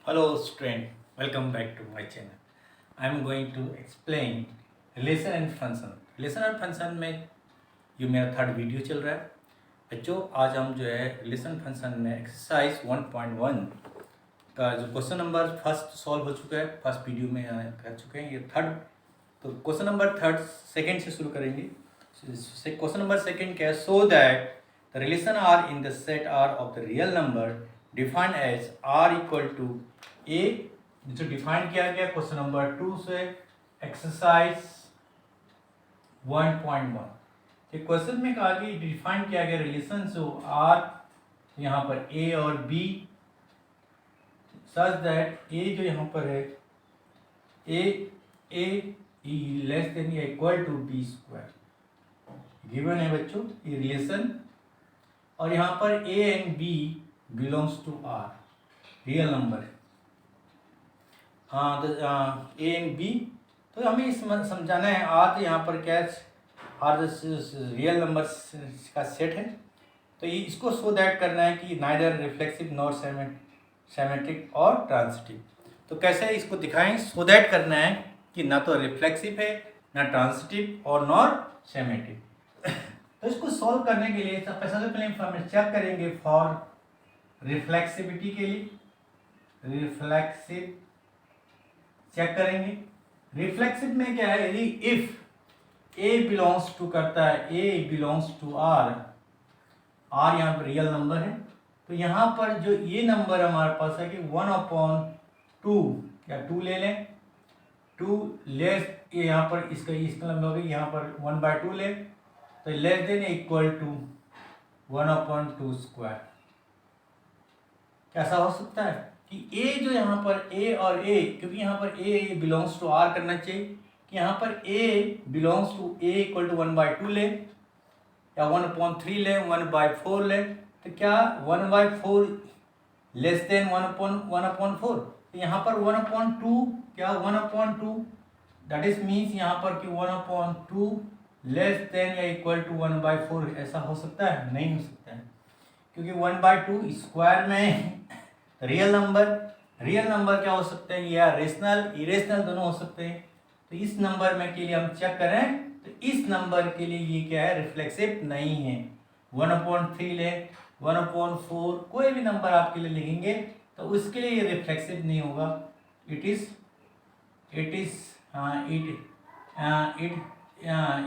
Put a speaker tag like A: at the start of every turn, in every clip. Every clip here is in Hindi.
A: Hello student, welcome back to my channel. I am going to explain relation and function. Relation and function में ये मेरा थर्ड वीडियो चल रहा है बच्चों। आज हम जो है रिलेशन फंक्शन में एक्सरसाइज 1.1 का जो क्वेश्चन नंबर फर्स्ट सॉल्व हो चुका है, फर्स्ट वीडियो में कर चुके हैं। ये थर्ड, तो क्वेश्चन नंबर थर्ड सेकेंड से शुरू करेंगे। क्वेश्चन नंबर सेकेंड क्या है? So that the relation R in the set R of the real number defined as R equal to A, जो डिफाइन किया गया क्वेश्चन नंबर 2 से एक्सरसाइज 1.1। क्वेश्चन में कहा कि डिफाइन किया गया रिलेशन जो आर यहाँ पर ए और बी सच दैट ए जो यहाँ पर है ए लेस देन या equal to b square given है बच्चों ये रिलेशन। और यहाँ पर a and b belongs to R real number. हाँ, ए एंड बी, तो हमें इस समझाना है आर तो यहाँ पर क्या आर रियल नंबर का सेट है। तो ये इसको सो दैट करना है कि नाइदर रिफ्लेक्सिव नॉर सिमेट्रिक और ट्रांसिटिव। तो कैसे इसको दिखाएं? सो दैट करना है कि ना तो रिफ्लेक्सिव है, ना ट्रांसिटिव और नॉर सिमेट्रिक। तो इसको सॉल्व करने के लिए सबसे पहले हम चेक करेंगे फॉर रिफ्लेक्सिविटी के लिए। रिफ्लेक्सिव चेक करेंगे। रिफ्लेक्सिव में क्या है? यदि इफ ए बिलोंग्स टू करता है, ए बिलोंग्स टू आर, आर यहाँ पर रियल नंबर है, तो यहाँ पर जो ये नंबर हमारे पास है कि 1/2 या 2 ले लें, 2 लेस, ये यहाँ पर इसका मतलब होगा यहाँ पर 1/2 ले, तो less than equal to 1/2 square. कैसा हो सकता है कि ए जो यहाँ पर ए और ए, क्योंकि यहाँ पर ए बिलोंग्स टू आर करना चाहिए कि यहाँ पर A belongs to A equal to 1/2 ले या 1/3 ले, 1/4 ले, तो क्या 1/4 लेस देन 1/4, तो यहाँ पर 1/2 क्या 1/2 दैट इज मीन्स यहाँ पर कि 1/2 लेस देन या इक्वल टू 1/4। ऐसा हो सकता है? नहीं हो सकता है, क्योंकि 1/2 स्क्वायर में रियल नंबर क्या हो सकते हैं? या रेशनल इरेशनल दोनों हो सकते हैं। तो इस नंबर में के लिए हम चेक करें तो इस नंबर के लिए ये क्या है? रिफ्लेक्सिव नहीं है। 1/3 ले, 1/4, कोई भी नंबर आपके लिए लिखेंगे तो उसके लिए ये रिफ्लेक्सिव नहीं होगा। It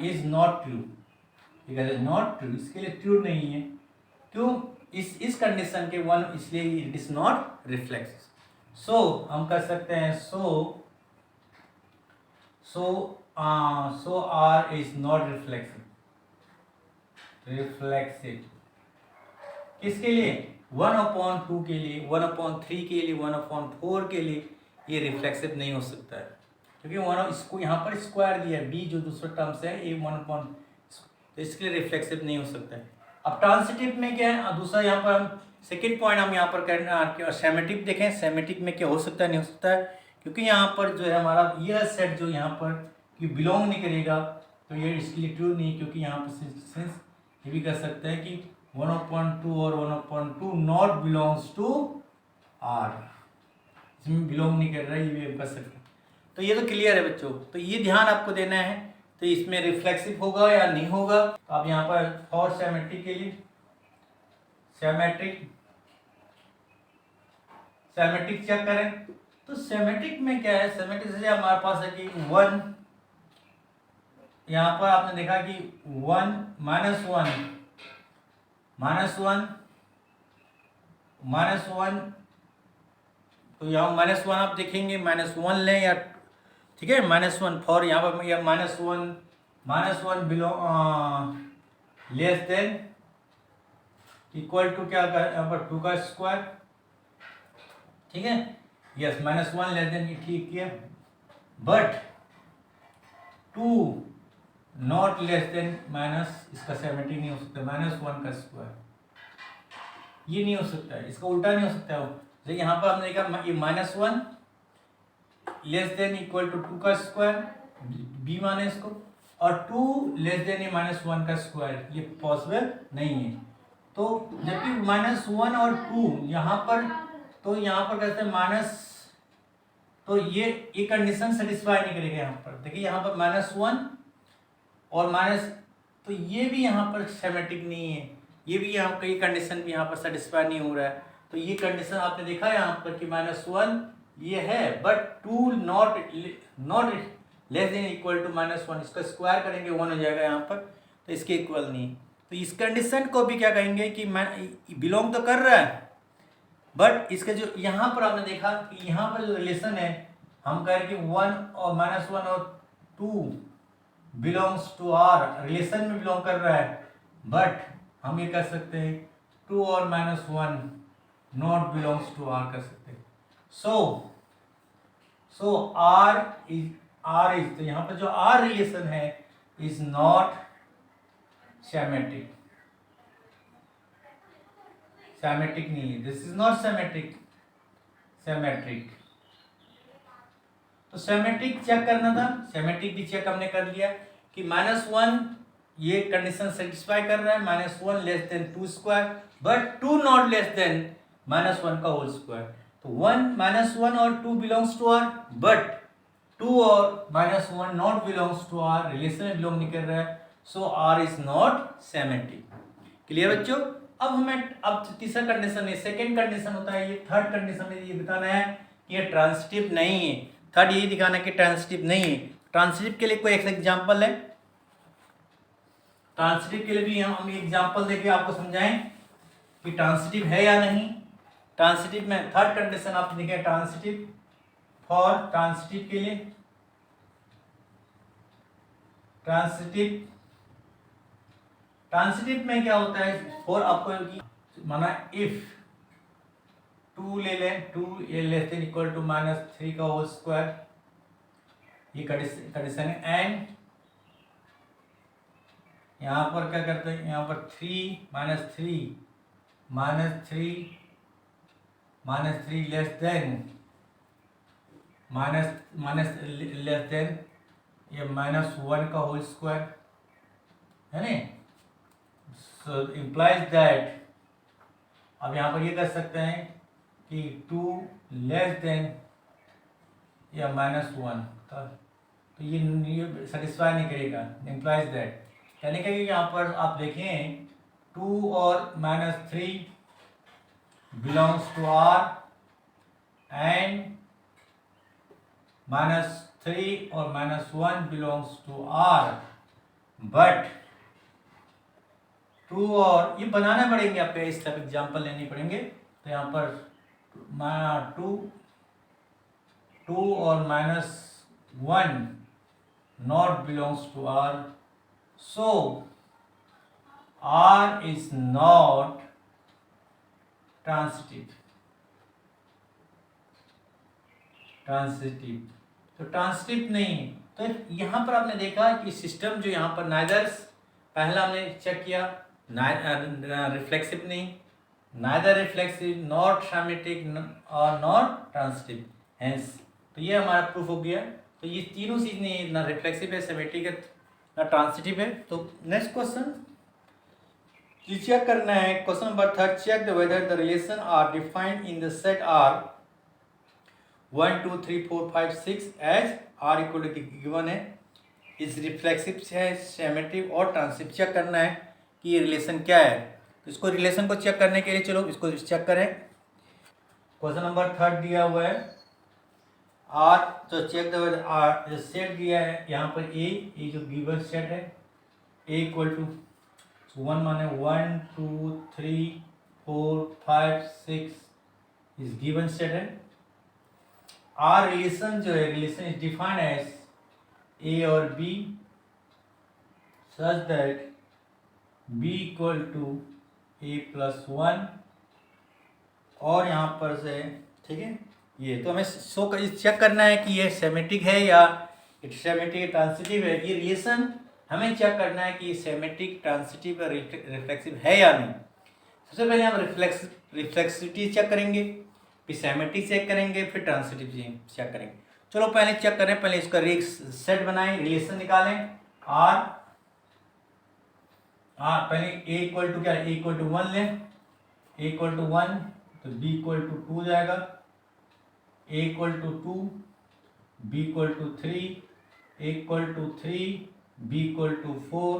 A: is not true, not true, इसके लिए ट्रू नहीं है। क्यों? इस कंडीशन के वन, इसलिए इट इज नॉट रिफ्लेक्सिव। सो हम कर सकते हैं सो आर इज नॉट रिफ्लेक्सिव। किसके लिए? 1/2 के लिए, 1/3 के लिए, 1/4 के लिए ये रिफ्लेक्सिव नहीं हो सकता है, क्योंकि इसको यहाँ पर स्क्वायर दिया है, बी जो दूसरा टर्म्स है ए 1/, तो इसके लिए रिफ्लेक्सिव नहीं हो सकता है। अब ट्रांसिटिव में क्या है? दूसरा यहाँ पर हम सेकेंड पॉइंट हम यहाँ पर करना सिमेट्रिक देखें। सिमेट्रिक में क्या हो सकता है, नहीं हो सकता है, क्योंकि यहाँ पर जो है हमारा ये सेट जो यहाँ पर कि बिलोंग नहीं करेगा, तो ये इसके लिए ट्रू नहीं, क्योंकि यहाँ पर सेंस ये भी कर सकते हैं कि 1/2 और 1/2 नॉट बिलोंग्स टू आर, इसमें बिलोंग नहीं कर रहा है, ये भी हम कर सकते हैं। तो ये तो क्लियर है बच्चों, तो ये ध्यान आपको देना है। तो इसमें रिफ्लेक्सिव होगा या नहीं होगा। तो आप यहाँ पर फॉर सिमेट्रिक के लिए सिमेट्रिक चेक करें। तो सिमेट्रिक में क्या है? सिमेट्रिक से हमारे पास है कि 1, यहाँ पर आपने देखा कि 1 -1, तो यहाँ -1 आप देखेंगे, -1 लें या ठीक है -1 फॉर यहाँ पर या -1 below less than equal to क्या यहाँ पर 2 का स्क्वायर, ठीक है। यस, -1 लेस देन, ये ठीक किया, but 2 not less then minus, इसका सिमेट्रिक नहीं हो सकता, -1 का स्क्वायर ये नहीं हो सकता है, इसका उल्टा नहीं हो सकता है। तो यहाँ पर हमने देखा ये -1 लेस देन इक्वल टू 2 का स्क्वायर, बी माने इसको, और 2 लेस देन ये -1 का स्क्वायर, ये पॉसिबल नहीं है। तो जबकि -1 और 2 यहाँ पर तो यहाँ पर कहते हैं माइनस, तो ये कंडीशन सेटिस्फाई नहीं करेगा। यहाँ पर देखिए यहाँ पर -1 और माइनस, तो ये भी यहाँ पर सिमेट्रिक नहीं है, ये भी यहाँ कई कंडीशन भी यहाँ पर सेटिस्फाई नहीं हो रहा है। तो ये कंडीशन आपने देखा यहाँ पर कि -1 ये है, but 2 not less than equal to -1, इसका स्क्वायर करेंगे 1 हो जाएगा यहाँ पर, तो इसके इक्वल नहीं। तो इस कंडीशन को भी क्या कहेंगे कि बिलोंग तो कर रहा है, बट इसके जो यहाँ पर आपने देखा कि यहाँ पर जो रिलेशन है, हम कह रहे कि 1 और -1 और 2 बिलोंग्स टू आर, रिलेशन में बिलोंग कर रहा है, बट हम ये कह सकते हैं 2 और -1 नॉट बिलोंग्स टू आर कर सकते हैं। सो आर इज, तो यहाँ पर जो आर रिलेशन है इज नॉट सिमेट्रिक, सिमेट्रिक नहीं है, दिस इज नॉट सिमेट्रिक। तो सिमेट्रिक चेक करना था, सिमेट्रिक भी चेक हमने कर लिया कि -1 ये कंडीशन सेटिस्फाई कर रहा है, -1 less than 2 square, but 2 not less than -1 का होल स्क्वायर। तो 1 और 2 बिलोंग्स टू आर, बट 2 और -1 not belongs to R, relation में बिलोंग नहीं कर रहा है, so R is not symmetric. Clear बच्चों? अब तीसरा कंडीशन है, सेकेंड कंडीशन होता है ये, थर्ड कंडीशन में ये बताना है कि ये ट्रांसिटिव नहीं है। थर्ड ये दिखाना है कि ट्रांसिटिव नहीं है। ट्रांसिटिव के लिए कोई एक एग्जांपल है, ट्रांसिटिव के लिए भी हम एग्जांपल देके आपको समझाएं कि ट्रांसिटिव है या नहीं। ट्रांसिटिव में थर्ड कंडीशन आप देखें, ट्रांसिटिव फॉर, ट्रांसिटिव के लिए, ट्रांसिटिव में क्या होता है, और आपको माना इफ 2 ले लें, 2 लेस देन इक्वल टू -3 का होल स्क्वायर, ये कंडीशन है। एंड यहाँ पर क्या करते हैं, यहाँ पर 3 लेस देन ये -1 का होल स्क्वायर है ना। सो इम्प्लाइज दैट, अब यहाँ पर ये कर सकते हैं कि 2 लेस देन या -1, तो ये सेटिस्फाई नहीं करेगा, इम्प्लाइज दैट, यानी कि यहाँ पर आप देखें 2 और -3 बिलोंग्स टू आर एंड -3 और -1 बिलोंग्स टू आर, बट 2 और, ये बनाना पड़ेंगे आपको, इस तरह एग्जाम्पल लेने पड़ेंगे। तो यहाँ पर 2 और -1 not belongs to R, so R is not transitive. तो ट्रांसिटिव नहीं। तो यहाँ पर आपने देखा कि सिस्टम जो यहाँ पर नाइदर, पहला हमने चेक किया रिफ्लेक्सिव नहीं, नाइदर रिफ्लेक्सिव, नॉट सिमेट्रिक और नॉट ट्रांसिटिव, हेंस तो ये हमारा प्रूफ हो गया। तो ये तीनों चीज नहीं, ना रिफ्लेक्सिव है, सिमेट्रिक है, ना ट्रांसिटिव है। तो नेक्स्ट क्वेश्चन चेक करना है, question number 3, check the whether the relation R defined in the set R 1 2 3 4 5 6 as R equal to given है, इस रिफ्लेक्सिव है, सिमेट्रिक और ट्रांसिटिव चेक करना है कि ये रिलेशन क्या है। तो इसको रिलेशन को चेक करने के लिए चलो इसको चेक करें। क्वेश्चन नंबर 3 दिया हुआ है आर, तो चेक द आर, जो सेट दिया है यहाँ पर ए जो गिवन सेट है, ए इक्वल टू 1 माने 1 2 3 4 5 6 इस गिवन सेट है। आर रिलेशन जो है, relation is defined as A और B such that B equal to A plus 1, और यहाँ पर से ठीक है ये, तो हमें चेक करना है कि ये सिमेट्रिक है या सिमेट्रिक ट्रांसिटिव है। ये रिलेशन हमें चेक करना है कि सिमेट्रिक, ट्रांसिटिव और रिफ्लेक्सिव है या नहीं। सबसे पहले हम रिफ्लेक्सिविटी चेक करेंगे, फिर सिमेट्रिक चेक करेंगे, फिर ट्रांसिटिव चेक करेंगे। चलो पहले चेक करें, पहले इसका सेट बनाएं, रिलेशन निकालें। आर पहले ए इक्वल टू क्या, ए इक्वल टू 1 लें, ए इक्वल टू 1, तो b इक्वल टू 2 जाएगा, a equal to 2, b equal to 3, a equal to 3, b equal to 4,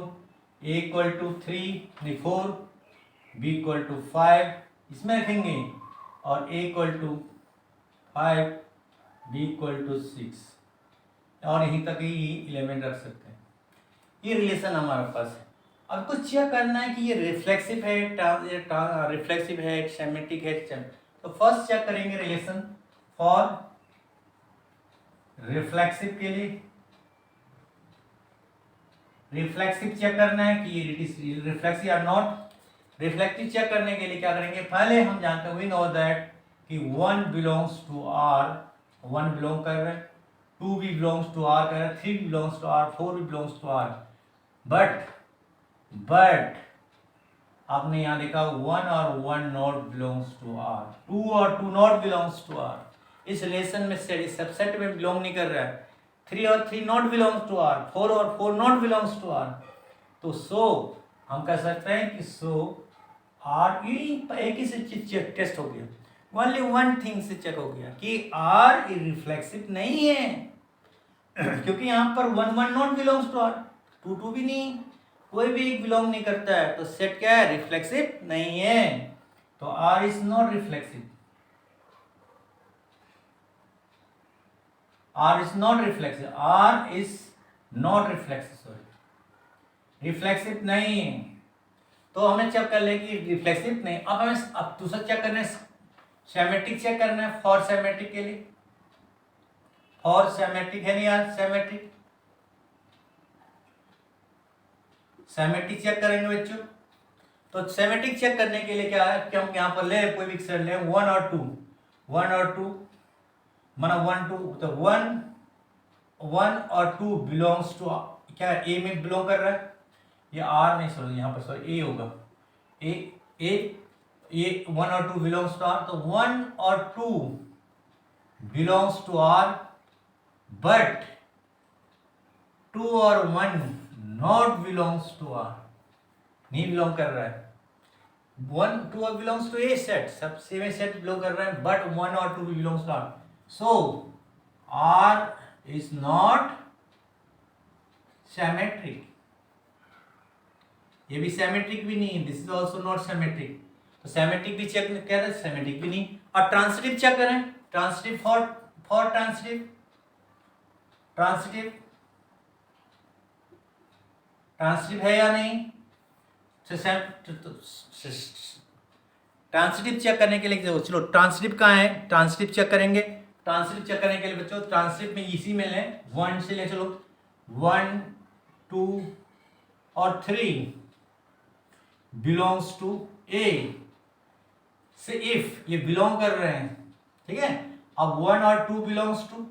A: a equal to 3 नहीं 4, b इक्वल टू 5 इसमें रखेंगे, और a equal to 5, b equal to 6, और यहीं तक ही 11 रख सकते हैं। ये रिलेशन हमारे पास है। अब कुछ चेक करना है कि ये रिफ्लेक्सिव है, रिफ्लेक्सिव है, सिमेट्रिक है। तो फर्स्ट चेक करेंगे रिलेशन फॉर रिफ्लेक्सिव के लिए। रिफ्लेक्सिव चेक करना है कि इट इज रिफ्लेक्सिव और नॉट। रिफ्लेक्टिव चेक करने के लिए क्या करेंगे, पहले हम जानते हैं वी नो दैट कि 1 बिलोंग्स टू आर, 1 बिलोंग कर रहे हैं, 2 भी बिलोंग्स टू आर कर रहे हैं, 3 भी बिलोंग्स टू आर, 4 भी बिलोंग्स टू आर। बट आपने यहाँ देखा 1 और 1 नॉट बिलोंग्स टू आर, 2 और 2 नॉट बिलोंग्स टू आर। इस रिलेशन में सबसेट में बिलोंग नहीं कर रहा है। 3 और 3 नॉट बिलोंग्स टू आर, 4 और 4 नॉट बिलोंग्स टू आर। तो सो हम कह सकते हैं कि सो आर, एक ही से टेस्ट हो गया, ओनली वन थिंग से चेक हो गया कि आर रिफ्लेक्सिव नहीं है क्योंकि यहाँ पर 1 1 नॉट बिलोंग्स टू आर, 2 2 भी नहीं, कोई भी एक बिलोंग नहीं करता है। तो सेट क्या है, रिफ्लेक्सिव नहीं है। तो R is not reflexive, R is not reflexive, R is not reflexive, sorry reflexive नहीं है। तो हमें चेक कर ले कि रिफ्लेक्सिव नहीं। अब हमें अब दूसरा चेक करना है, सिमेट्रिक चेक करना है। फॉर सिमेट्रिक के लिए, फॉर सिमेट्रिक है नहीं यार, सिमेट्रिक सिमेट्रिक चेक करेंगे बच्चों। तो सिमेट्रिक चेक करने के लिए क्या है कि हम यहाँ पर ले कोई भी अक्षर ले, 1 और 2, 1 और 2 माना 1 2, तो 1 और 2 बिलोंग्स टू क्या है, ए में बिलोंग कर रहा है, ये आर नहीं, सॉरी यहाँ पर सॉरी ए होगा, ये 1 और 2 बिलोंग्स टू आर। तो 1 और 2 बिलोंग्स टू आर, बट 2 और 1 नॉट बिलोंग्स टू आर, नहीं बिलोंग कर रहा है। 1 2 बिलोंग्स टू ए सेट, सब सेम सेट बिलोंग कर रहे हैं, बट 1 और 2 belongs to R. So R is not symmetric, ये भी सिमेट्रिक भी नहीं है, this is also not symmetric. तो सिमेट्रिक भी चेक कर रहे, सिमेट्रिक भी नहीं। और ट्रांसिटिव चेक करें, transitive for transitive, transitive transitive है या नहीं। ट्रांसिटिव चेक करने के लिए चलो ट्रांसिटिव कहाँ है, ट्रांसिटिव चेक करेंगे। ट्रांसिटिव चेक करने के लिए बच्चों ट्रांसिटिव में इसी में लें, 1 से ले, चलो 1 2 और 3 बिलोंग्स टू ए से, इफ ये बिलोंग कर रहे हैं, ठीक है। अब 1 और 2 बिलोंग्स टू,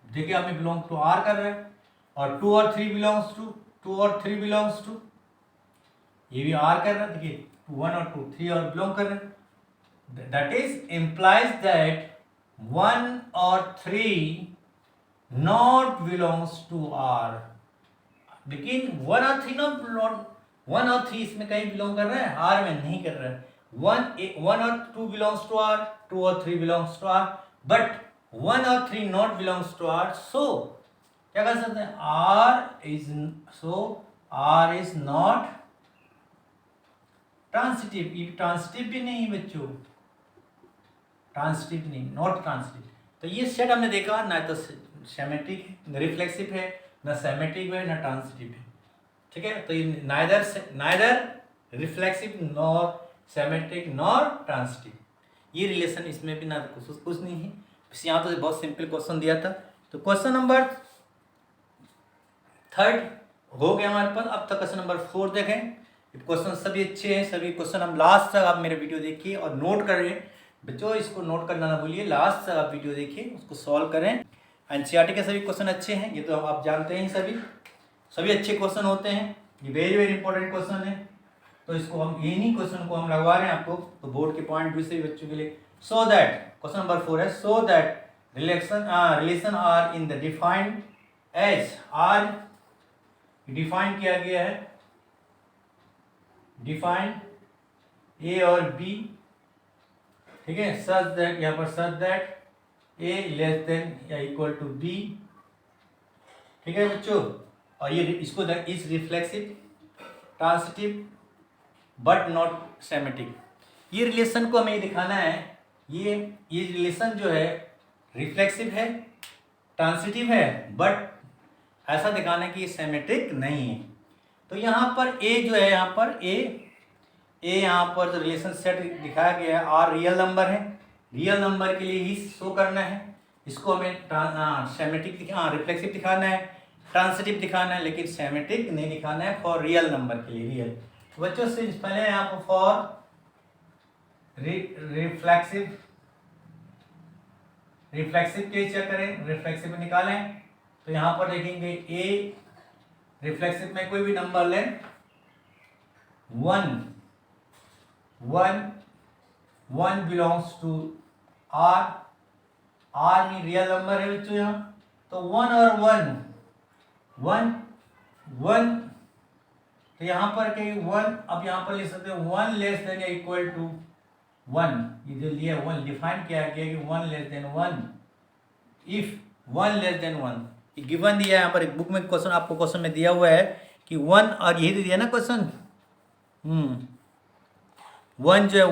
A: देखिए आप बिलोंग टू आर कर रहे हैं, और 2 और 3 बिलोंग्स टू, 2 और 3 बिलोंग्स टू, ये भी आर कर रहा है, देखिए 1 और 2 3 और बिलोंग कर रहे हैं। दैट इज इम्प्लाइज दैट 1 और 3 नॉट बिलोंग्स टू आर, लेकिन 1 और 3 नॉट, 1 और 3 इसमें कहीं बिलोंग कर रहा है, आर में नहीं कर रहा है। 1 और 2 बिलोंग्स टू आर, 2 और 3 बिलोंग्स टू आर, बट 1 और 3 नॉट बिलोंग्स टू आर। सो क्या कर सकते हैं, आर इज नॉट ट्रांसिटिव। ये ट्रांसिटिव भी नहीं बच्चों, ट्रांसिटिव नहीं, नॉट ट्रांसिटिव। तो ये सेट हमने देखा ना, तो सिमेट्रिक है, न रिफ्लेक्सिव है, ना सिमेट्रिक है, ना ट्रांसिटिव है, ठीक है। तो ये neither reflexive nor symmetric nor transitive, ये रिलेशन इसमें भी ना कुछ नहीं है। बस यहाँ तो बहुत सिंपल क्वेश्चन दिया था। तो क्वेश्चन नंबर 3 हो गया हमारे पास। अब तक क्वेश्चन नंबर 4 देखें। क्वेश्चन सभी अच्छे हैं, सभी क्वेश्चन हम लास्ट तक आप मेरे वीडियो देखिए और नोट करें बच्चों, इसको नोट करना ना भूलिए, लास्ट तक आप वीडियो देखिए, उसको सॉल्व करें। एनसीईआरटी के सभी क्वेश्चन अच्छे हैं, ये तो आप जानते हैं, सभी अच्छे क्वेश्चन होते हैं, ये वेरी वेरी इंपॉर्टेंट क्वेश्चन है। तो इसको हम इन्हीं क्वेश्चन को हम लगवा रहे हैं आपको, तो बोर्ड के पॉइंट भी से बच्चों के लिए। सो दैट क्वेश्चन नंबर 4 है, so that relation R in the defined as, R define किया गया है, डिफाइन ए और बी ठीक है, सच दैट, यहाँ पर such that a less than या इक्वल टू बी। ठीक है बच्चों, और ये इसको is reflexive, transitive but not symmetric. ये रिलेशन को हमें दिखाना है, ये रिलेशन जो है रिफ्लेक्सिव है, ट्रांसिटिव है, बट ऐसा दिखाना है कि ये सेमेट्रिक नहीं है। तो यहाँ पर ए जो है, यहाँ पर ए यहाँ पर जो रिलेशन सेट दिखाया गया है आर रियल नंबर है, रियल नंबर के लिए ही शो करना है। इसको हमें सेमेटिक रिफ्लेक्सिव दिखाना है, ट्रांसिटिव दिखाना है, लेकिन सेमेट्रिक नहीं दिखाना है फॉर रियल नंबर के लिए, रियल। तो बच्चों से पहले यहाँ पर फॉर रिफ्लेक्सिव केस चेक करें, रिफ्लेक्सिव में निकालें। तो यहाँ पर देखेंगे ए रिफ्लेक्सिव में कोई भी नंबर लें, 1 बिलोंग्स टू आर, आर में रियल नंबर है बच्चों यहाँ, तो 1 और 1 तो यहाँ पर कहीं 1, अब यहाँ पर लिख सकते हैं 1 लेस देन या इक्वल टू 1, ये जो लिया 1 डिफाइन किया गया कि 1 less than 1, if 1 less than 1 given दिया है यहाँ पर एक बुक में क्वेश्चन, आपको क्वेश्चन में दिया हुआ है कि 1, और यही दिया ना क्वेश्चन, 1 जो है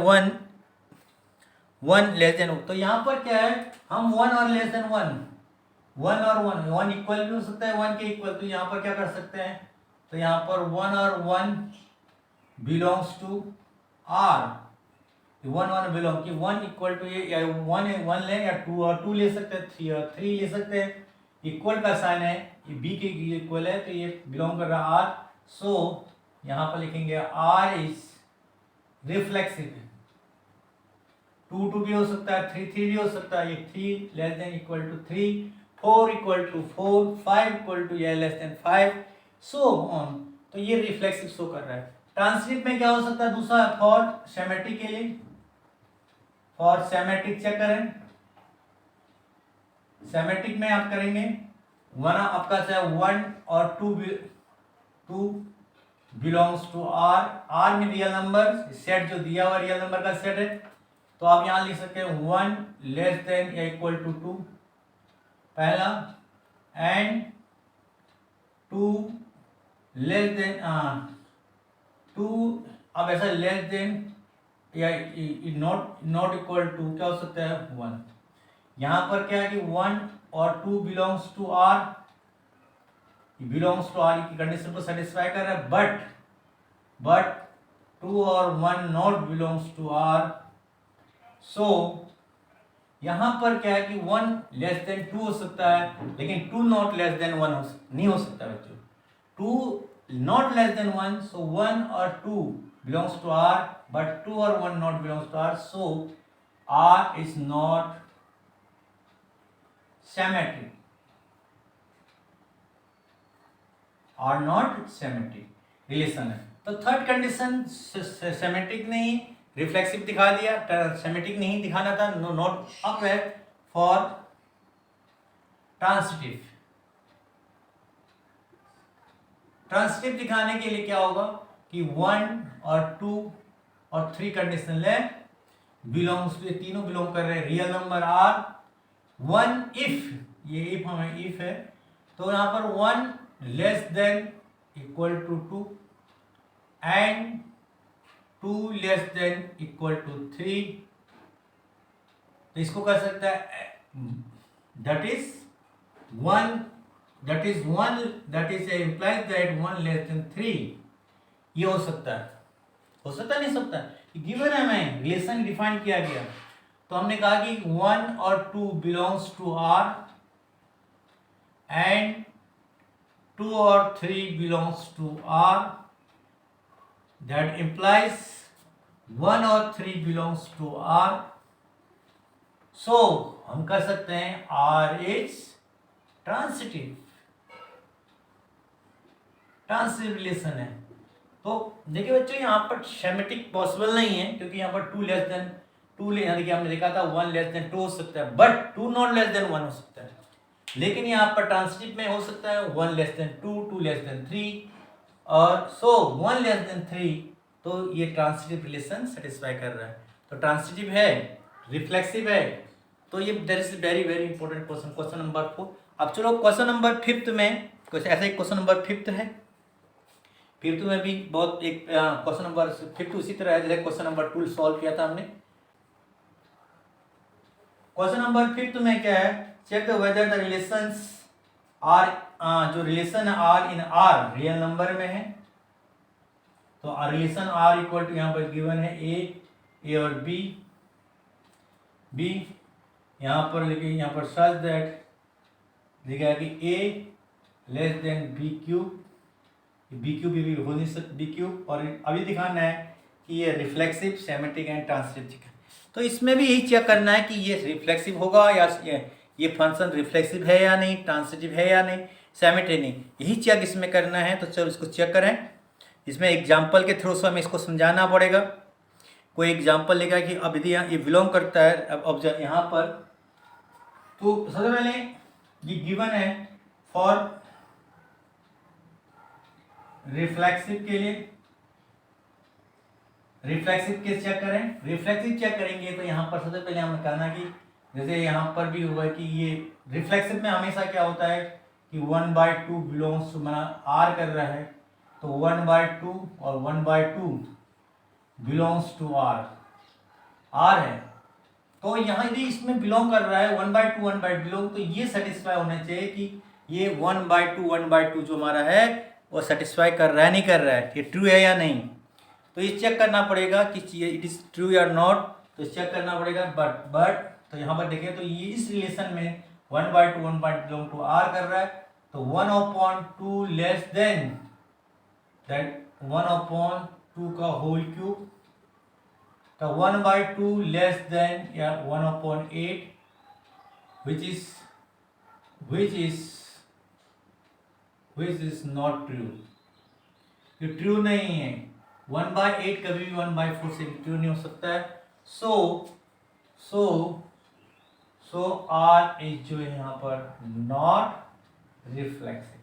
A: 1 लेस देन, तो यहाँ पर क्या है, हम 1 और लेस देन 1 और 1 इक्वल भी हो सकता है 1 के इक्वल, तो यहाँ पर क्या कर सकते हैं, तो यहाँ पर 1 और 1 बिलोंग्स टू आर, 1 बिलोंग कि 1 इक्वल टू ये, या 1 लें या 2 और 2 ले सकते हैं, 3 और 3 ले सकते हैं। इक्वल का साइन है, ये बी के इक्वल है, तो ये बिलोंग कर रहा आर, सो यहाँ पर लिखेंगे आर इज रिफ्लेक्सिव। 2 भी हो सकता है, 3 भी हो सकता है, ये 3 less than equal to 3, 4 equal to 4, 5 equal to या लेस देन 5, सो ऑन। तो ये रिफ्लेक्सिव शो कर रहा है। ट्रांसिटिव में क्या हो सकता है, दूसरा फॉर सेमेट्रिक के लिए, फॉर सेमेट्रिक चेक करें, सेमेट्रिक में आप करेंगे 1 आपका चाहे 1 और 2 बिलोंग्स टू आर, आर में रियल नंबर, सेट जो दिया हुआ रियल नंबर का सेट है, तो आप यहां लिख सकते हैं 1 लेस देन या इक्वल टू 2 पहला, एंड 2 लेस देन 2, अब ऐसा लेस देन या नॉट इक्वल टू क्या हो सकता है 1। यहाँ पर क्या है कि 1 और 2 belongs to R, belongs to R की कंडीशन को सेटिस्फाई कर रहा है, बट 2 और 1 not belongs to R, so यहाँ पर क्या है कि 1 लेस देन 2 हो सकता है, लेकिन 2 नॉट लेस देन 1 नहीं हो सकता बच्चों, 2 नॉट लेस देन 1, सो 1 और 2 बिलोंग्स टू आर, बट 2 और 1 not belongs to R, so R is not symmetric, और नॉट सेमेट्रिक रिलेशन है। तो थर्ड कंडीशन सेमेट्रिक नहीं, रिफ्लेक्सिव दिखा दिया, सेमेट्रिक नहीं दिखाना था, नो नॉट अप है फॉर ट्रांसिटिव। ट्रांसिटिव दिखाने के लिए क्या होगा कि 1 और 2 और 3 कंडीशन ले, बिलोंग्स टू, तीनों बिलोंग कर रहे हैं रियल नंबर आर, 1 इफ, ये इफ हमें इफ है, तो यहां पर 1 less than equal to 2 and 2 less than equal to 3, तो इसको कर सकता है that is 1 implies that 1 less than 3, ये हो सकता है, नहीं सकता, गिवन है, हमें रिलेशन डिफाइन किया गया, तो हमने कहा कि 1 और 2 बिलोंग्स टू आर एंड 2 और 3 belongs to R, that implies 1 और 3 बिलोंग्स टू आर, सो हम कह सकते हैं आर इज ट्रांसिटिव रिलेशन है। तो देखिए बच्चों, यहाँ पर सेमेट्रिक पॉसिबल नहीं है, क्योंकि यहाँ पर 2 लेस देन 2 देखिए हमने देखा था 1 लेस देन 2 हो सकता है, बट 2 नॉट लेस देन 1 हो सकता है, लेकिन यहाँ पर ट्रांसिटिव में हो सकता है 1 लेस देन 2, 2 लेस देन 3, और सो 1 लेस देन 3, तो ये ट्रांसिटिव रिलेशन सेटिस्फाई कर रहा है। तो ट्रांसिटिव है, रिफ्लेक्सिव है। तो ये that is very very important question, question number 4। अब चलो क्वेश्चन नंबर 5 में कुछ ऐसा ही क्वेश्चन नंबर 5 है। 5 में भी बहुत एक क्वेश्चन नंबर 5 उसी तरह है जैसे क्वेश्चन नंबर 2 सॉल्व किया था हमने। क्वेश्चन नंबर 5 में क्या है, check the whether the relations R, जो relation R in R real number में है। तो रिलेशन आर इक्वल टू यहाँ पर गिवन है ए और बी यहाँ पर लेकिन यहाँ पर सच दैट देखा कि A less than B cube, B cube भी हो नहीं सकता बी क्यूब, और अभी दिखाना है कि ये रिफ्लेक्सिव सिमेट्रिक एंड ट्रांसिटिव है। तो इसमें भी यही चेक करना है कि ये रिफ्लेक्सिव होगा या ये फंक्शन रिफ्लेक्सिव है या नहीं, ट्रांसिटिव है या नहीं, सिमेट्रिक नहीं, यही चेक इसमें करना है। तो चलो इसको चेक करें। इसमें एग्जाम्पल के थ्रू से हमें इसको समझाना पड़ेगा। कोई एग्जाम्पल लेगा कि अब यदि ये बिलोंग करता है अब यहाँ पर, तो सबसे पहले ये गिवन है फॉर रिफ्लेक्सिव के लिए, रिफ्लेक्सिव केस चेक करें। रिफ्लेक्सिव चेक करेंगे तो यहाँ पर सबसे पहले हमें कहना कि जैसे यहाँ पर भी हुआ कि ये रिफ्लेक्सिव में हमेशा क्या होता है कि 1/2 बिलोंग्स टू, माना आर कर रहा है तो 1/2 और 1/2 बिलोंग्स टू आर है। तो यहाँ यदि इसमें बिलोंग कर रहा है 1/2 1/2 बिलोंग, तो ये सेटिस्फाई होना चाहिए कि ये 1/2 जो हमारा है वो सेटिस्फाई कर रहा है नहीं कर रहा है, ये ट्रू है या नहीं। तो ये चेक करना पड़ेगा कि इट इज ट्रू या नॉट, तो चेक करना पड़ेगा। बट तो यहाँ पर देखें तो ये इस रिलेशन में 1/2 1/2 बिलोंग टू आर कर रहा है, तो 1/2 लेस देन दैट 1/2 का होल क्यूब, तो 1/2 लेस देन या 1/8 which is not true, ये ट्रू नहीं है। 1/8 कभी भी 1/4 से ट्रू नहीं हो सकता है। सो आर इज जो है यहाँ पर नॉट रिफ्लेक्सिव,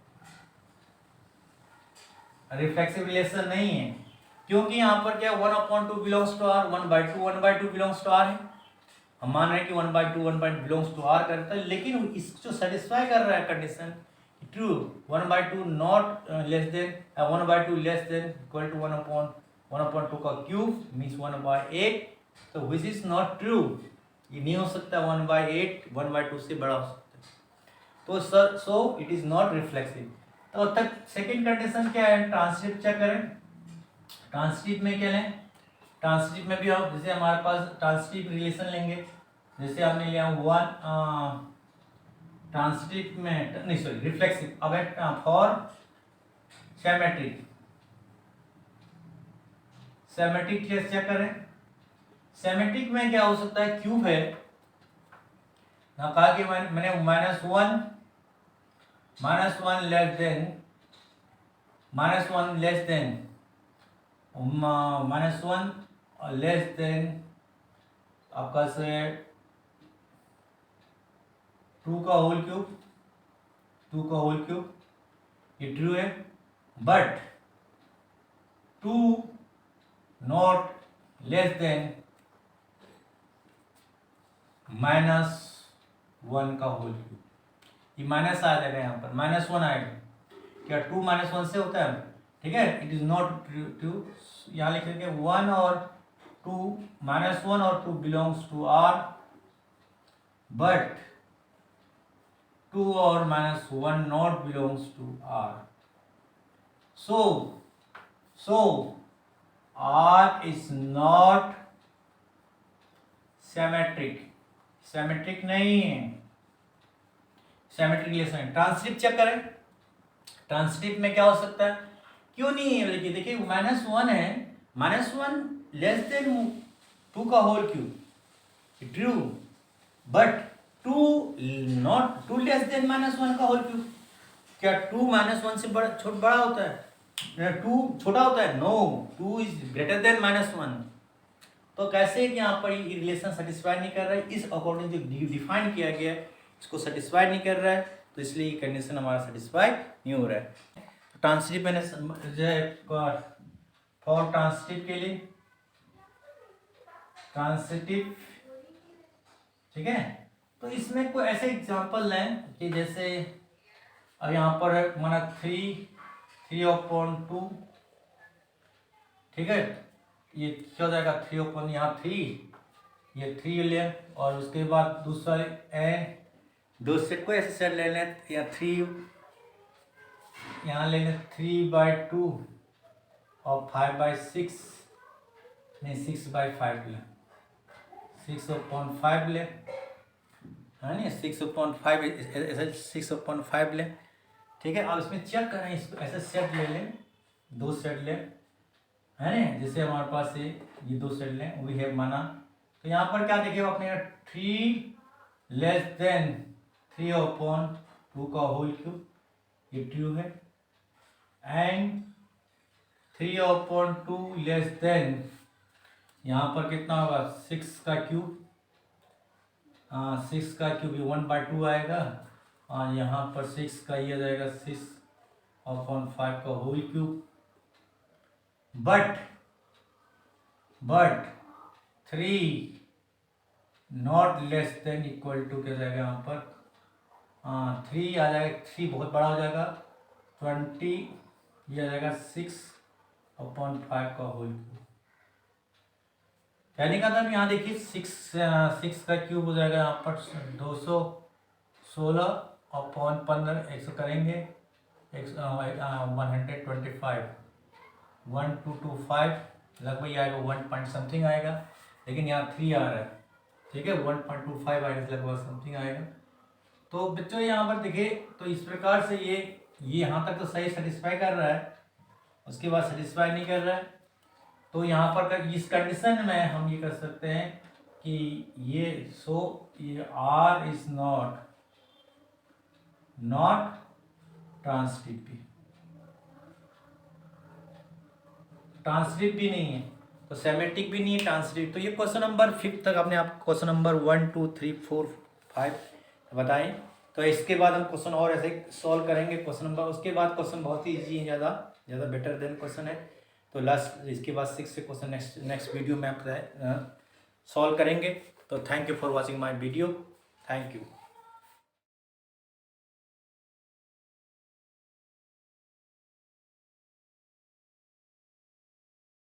A: रिफ्लेक्सिव रिलेशन नहीं है, क्योंकि यहाँ पर क्या 1/2 belongs to R, 1/2 belongs to R है। हम मान रहे हैं कि 1/2 1/2 बिलोंग्स टू आर करता है, लेकिन इसको सेटिस्फाई कर रहा है condition true 1/2 not less than 1/2 less than equal to 1/2 का क्यूब मीन्स 1/8, तो विच इज नॉट ट्रू, ये नहीं हो सकता। 1/8 1/2 से बड़ा हो सकता है, तो sir so it is not reflexive. तो तक सेकेंड कंडीशन क्या है, ट्रांसिटिव चेक करें। ट्रांसिटिव में क्या लें, ट्रांसिटिव में भी हम जैसे हमारे पास ट्रांसिटिव रिलेशन लेंगे, जैसे हमने लिया ट्रांसिटिव में नहीं सॉरी रिफ्लेक्सिव, अब है for symmetric, symmetric case check करें। सिमेट्रिक में क्या हो सकता है, क्यूब है ना, कहा कि मैंने -1 लेस देन -1 लेस देन आपका से 2 का होल क्यूब, ये ट्रू है। बट 2 नॉट लेस देन -1 का होल क्यूब, ये माइनस आ जाएगा, यहाँ पर -1 आएगा, क्या 2 -1 से होता है, ठीक है। इट इज नॉट ट्रू, यहाँ लिख करके 1 और 2 -1 और 2 बिलोंग्स टू आर, बट 2 और -1 not belongs to R. So R is not symmetric नहीं है, सिमेट्रिक रिलेशन। ट्रांसिटिव चेक करें, ट्रांसिटिव में क्या हो सकता है, क्यों नहीं है, देखिए -1 है, -1 लेस देन 2 का whole cube true, but 2 less than -1 का होल क्यूब, क्या 2 -1 से बड़ा होता है, 2 छोटा होता है, नो 2 इज ग्रेटर देन -1। तो कैसे कि यहाँ पर ये रिलेशन सेटिस्फाई नहीं कर रहा है, इस अकॉर्डिंग जो डिफाइन किया गया है इसको सेटिस्फाई नहीं कर रहा है, तो इसलिए ये कंडीशन हमारा सेटिस्फाई नहीं हो रहा है। ट्रांसिटिव मैंने जो है फॉर ट्रांसिटिव के लिए, ट्रांसिटिव ठीक है। तो इसमें कोई ऐसे एग्जांपल लें कि जैसे अब यहाँ पर माना 3/2, ठीक है, ये क्या हो जाएगा 3 यहाँ 3, ये 3 ले, और उसके बाद दूसरा दो सेट को ऐसे सेट ले लें, या 3 यहाँ ले लें 3/2 और 5/6, नहीं 6/5 ले, 6/5 ले, है नहीं 6/5 ऐसे 6/5 ले, ठीक है। अब इसमें चेक करें, इसको ऐसे सेट ले लें, 2 सेट लें, है ना, जैसे हमारे पास ये 2 सेट लें, वी हैव माना, तो यहाँ पर क्या देखिए अपने 3<3/2 का होल क्यूब, ये ट्रू है, एंड 3/2 यहाँ पर कितना होगा 6 का क्यूब, 6 का क्यूब ये 1/2 आएगा, और यहाँ पर 6 का ये जाएगा 6/5 का whole cube, but 3 not less than equal to क्या जाएगा यहाँ पर 3 आ जाएगा, 3 बहुत बड़ा हो जाएगा, 20 ये आ जाएगा 6/5 का होल क्यूब। कहने का था यहाँ देखिए 6 का क्यूब हो जाएगा यहाँ पर 216/15, 100 करेंगे 125, 1225 लगभग आएगा 1 पॉइंट समथिंग आएगा, लेकिन यहाँ 3 आ रहा है, ठीक है, 1.25 आएगा लगभग समथिंग आएगा। तो बच्चों यहाँ पर देखिए, तो इस प्रकार से ये यहाँ तक तो सही सेटिस्फाई कर रहा है, उसके बाद सेटिस्फाई नहीं कर रहा है, तो यहाँ पर इस कंडीशन में हम ये कर सकते हैं कि ये ये R इज नॉट ट्रांसटिव भी नहीं है, तो सेमेटिक भी नहीं है, ट्रांसटिव। तो ये क्वेश्चन नंबर 5 तक अपने आप क्वेश्चन नंबर 1 2 3 4 5 बताएं। तो इसके बाद हम क्वेश्चन और ऐसे सॉल्व करेंगे क्वेश्चन नंबर, उसके बाद क्वेश्चन बहुत ही ईजी है, ज़्यादा बेटर देन क्वेश्चन है। तो लास्ट इसके बाद 6 से क्वेश्चन नेक्स्ट वीडियो में आप सॉल्व करेंगे। तो thank you for watching my video, thank you.